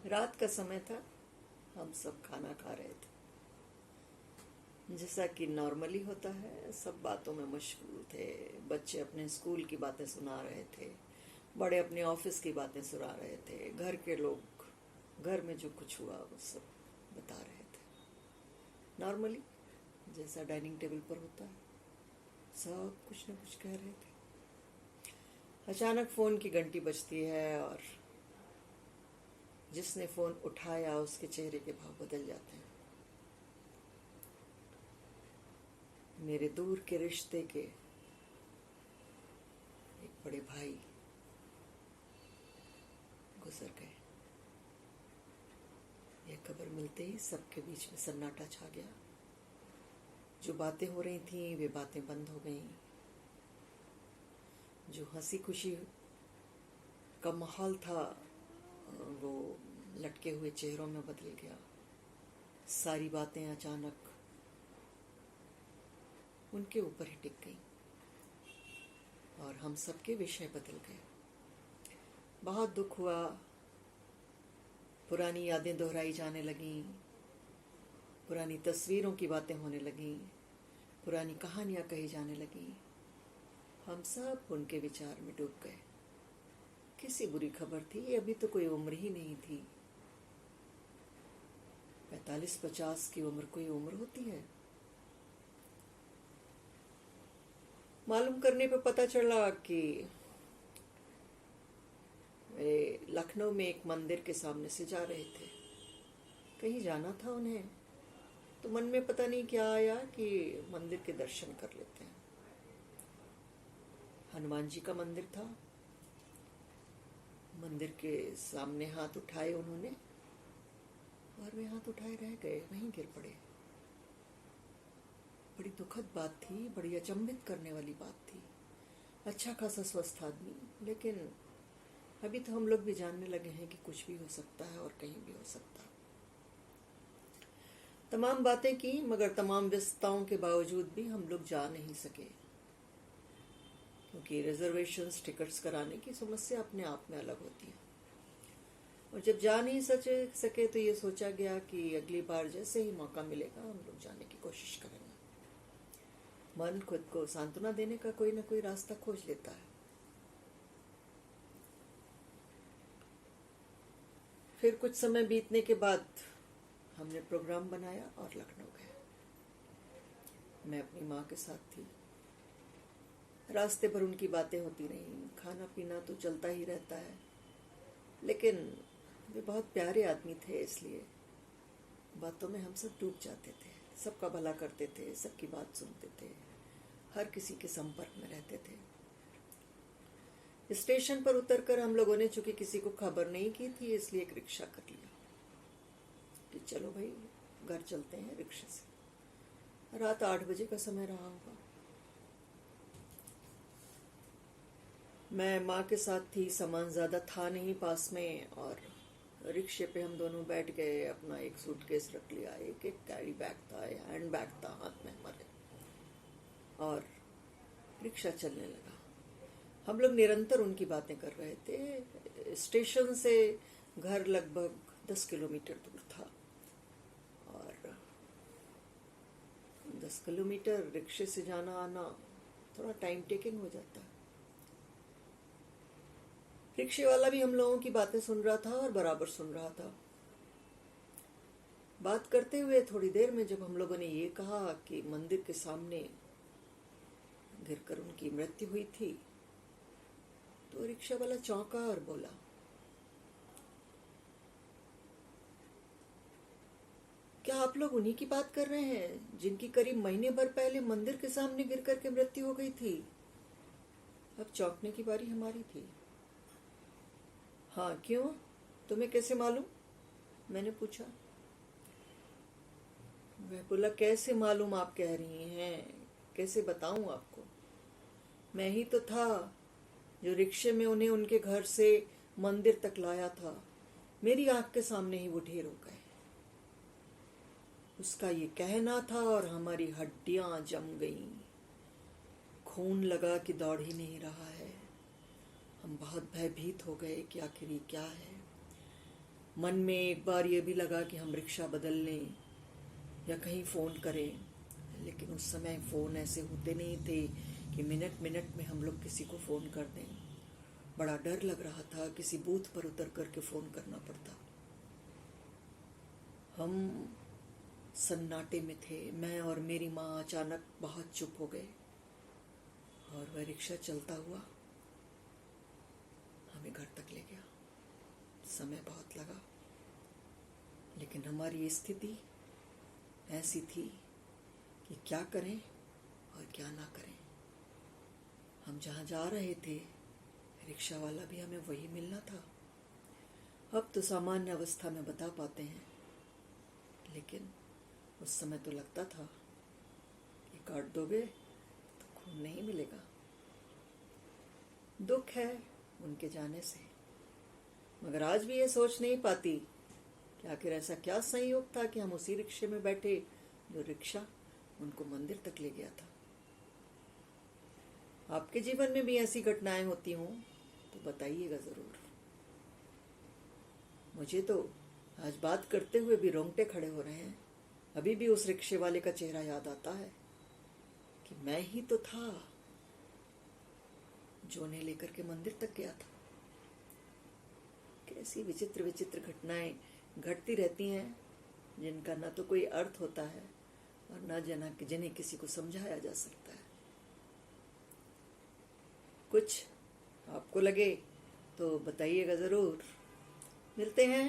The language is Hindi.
रात का समय था। हम सब खाना खा रहे थे। जैसा कि नॉर्मली होता है, सब बातों में मशगूल थे। बच्चे अपने स्कूल की बातें सुना रहे थे, बड़े अपने ऑफिस की बातें सुना रहे थे, घर के लोग घर में जो कुछ हुआ वो सब बता रहे थे। नॉर्मली जैसा डाइनिंग टेबल पर होता है, सब कुछ न कुछ कह रहे थे। अचानक फोन की घंटी बजती है और जिसने फोन उठाया उसके चेहरे के भाव बदल जाते हैं। मेरे दूर के रिश्ते के एक बड़े भाई गुजर गए। यह खबर मिलते ही सबके बीच में सन्नाटा छा गया। जो बातें हो रही थीं वे बातें बंद हो गईं। जो हंसी खुशी का माहौल था वो लटके हुए चेहरों में बदल गया। सारी बातें अचानक उनके ऊपर ही टिक गई और हम सबके विषय बदल गए। बहुत दुख हुआ। पुरानी यादें दोहराई जाने लगीं, पुरानी तस्वीरों की बातें होने लगीं, पुरानी कहानियां कही जाने लगीं। हम सब उनके विचार में डूब गए। किसी बुरी खबर थी, अभी तो कोई उम्र ही नहीं थी। 45-50 की उम्र कोई उम्र होती है? मालूम करने पे पता चला कि वे लखनऊ में एक मंदिर के सामने से जा रहे थे। कहीं जाना था उन्हें, तो मन में पता नहीं क्या आया कि मंदिर के दर्शन कर लेते हैं। हनुमान जी का मंदिर था। मंदिर के सामने हाथ उठाए उन्होंने और वे हाथ उठाए रह गए, वहीं गिर पड़े। बड़ी दुखद बात थी, बड़ी अचंभित करने वाली बात थी। अच्छा खासा स्वस्थ आदमी, लेकिन अभी तो हम लोग भी जानने लगे हैं कि कुछ भी हो सकता है और कहीं भी हो सकता है। तमाम बातें की, मगर तमाम व्यस्तताओं के बावजूद भी हम लोग जा नहीं सके, क्योंकि रिजर्वेशंस, टिकट्स कराने की समस्या अपने आप में अलग होती है। और जब जा नहीं सके तो ये सोचा गया कि अगली बार जैसे ही मौका मिलेगा हम लोग जाने की कोशिश करेंगे। मन खुद को सांत्वना देने का कोई ना कोई रास्ता खोज लेता है। फिर कुछ समय बीतने के बाद हमने प्रोग्राम बनाया और लखनऊ गए। मैं अपनी माँ के साथ थी। रास्ते पर उनकी बातें होती रहीं, खाना पीना तो चलता ही रहता है, लेकिन वे बहुत प्यारे आदमी थे, इसलिए बातों में हम सब डूब जाते थे। सबका भला करते थे, सबकी बात सुनते थे, हर किसी के संपर्क में रहते थे। स्टेशन पर उतरकर हम लोगों ने चूंकि किसी को खबर नहीं की थी, इसलिए एक रिक्शा कर लिया कि चलो भाई घर चलते हैं रिक्शे से। रात 8 बजे का समय रहा होगा। मैं माँ के साथ थी, सामान ज्यादा था नहीं पास में, और रिक्शे पे हम दोनों बैठ गए। अपना एक सूटकेस रख लिया, एक एक कैरी बैग था, हैंड बैग था हाथ में हमारे, और रिक्शा चलने लगा। हम लोग निरंतर उनकी बातें कर रहे थे। स्टेशन से घर लगभग 10 किलोमीटर दूर था, और 10 किलोमीटर रिक्शे से जाना आना थोड़ा टाइम टेकिंग हो जाता है। रिक्शे वाला भी हम लोगों की बातें सुन रहा था और बराबर सुन रहा था। बात करते हुए थोड़ी देर में जब हम लोगों ने ये कहा कि मंदिर के सामने गिरकर उनकी मृत्यु हुई थी, तो रिक्शा वाला चौंका और बोला, क्या आप लोग उन्हीं की बात कर रहे हैं जिनकी करीब महीने भर पहले मंदिर के सामने गिर करके मृत्यु हो गई थी? अब चौंकने की बारी हमारी थी। हाँ, क्यों? तुम्हें कैसे मालूम? मैंने पूछा। वह बोला, कैसे मालूम आप कह रही हैं, कैसे बताऊं आपको? मैं ही तो था जो रिक्शे में उन्हें उनके घर से मंदिर तक लाया था। मेरी आंख के सामने ही वो ढेर हो गए। उसका ये कहना था और हमारी हड्डियां जम गईं। खून लगा कि दौड़ ही नहीं रहा है। हम बहुत भयभीत हो गए कि आखिर ये क्या है। मन में एक बार ये भी लगा कि हम रिक्शा बदल लें या कहीं फ़ोन करें, लेकिन उस समय फ़ोन ऐसे होते नहीं थे कि मिनट मिनट में हम लोग किसी को फ़ोन कर दें। बड़ा डर लग रहा था, किसी बूथ पर उतर करके फ़ोन करना पड़ता। हम सन्नाटे में थे। मैं और मेरी माँ अचानक बहुत चुप हो गए और वह रिक्शा चलता हुआ हमें घर तक ले गया। समय बहुत लगा, लेकिन हमारी स्थिति ऐसी थी कि क्या करें और क्या ना करें। हम जहाँ जा रहे थे, रिक्शा वाला भी हमें वही मिलना था। अब तो सामान्य अवस्था में बता पाते हैं, लेकिन उस समय तो लगता था कि काट दोगे तो खून नहीं मिलेगा। दुख है उनके जाने से, मगर आज भी ये सोच नहीं पाती कि आखिर ऐसा क्या संयोग था कि हम उसी रिक्शे में बैठे जो रिक्शा उनको मंदिर तक ले गया था। आपके जीवन में भी ऐसी घटनाएं होती हों तो बताइएगा ज़रूर। मुझे तो आज बात करते हुए भी रोंगटे खड़े हो रहे हैं। अभी भी उस रिक्शे वाले का चेहरा याद आता है कि मैं ही तो था जो उन्हें लेकर के मंदिर तक गया था। कैसी विचित्र विचित्र घटनाएं घटती रहती हैं जिनका ना तो कोई अर्थ होता है और ना जिन्हें किसी को समझाया जा सकता है। कुछ आपको लगे तो बताइएगा ज़रूर। मिलते हैं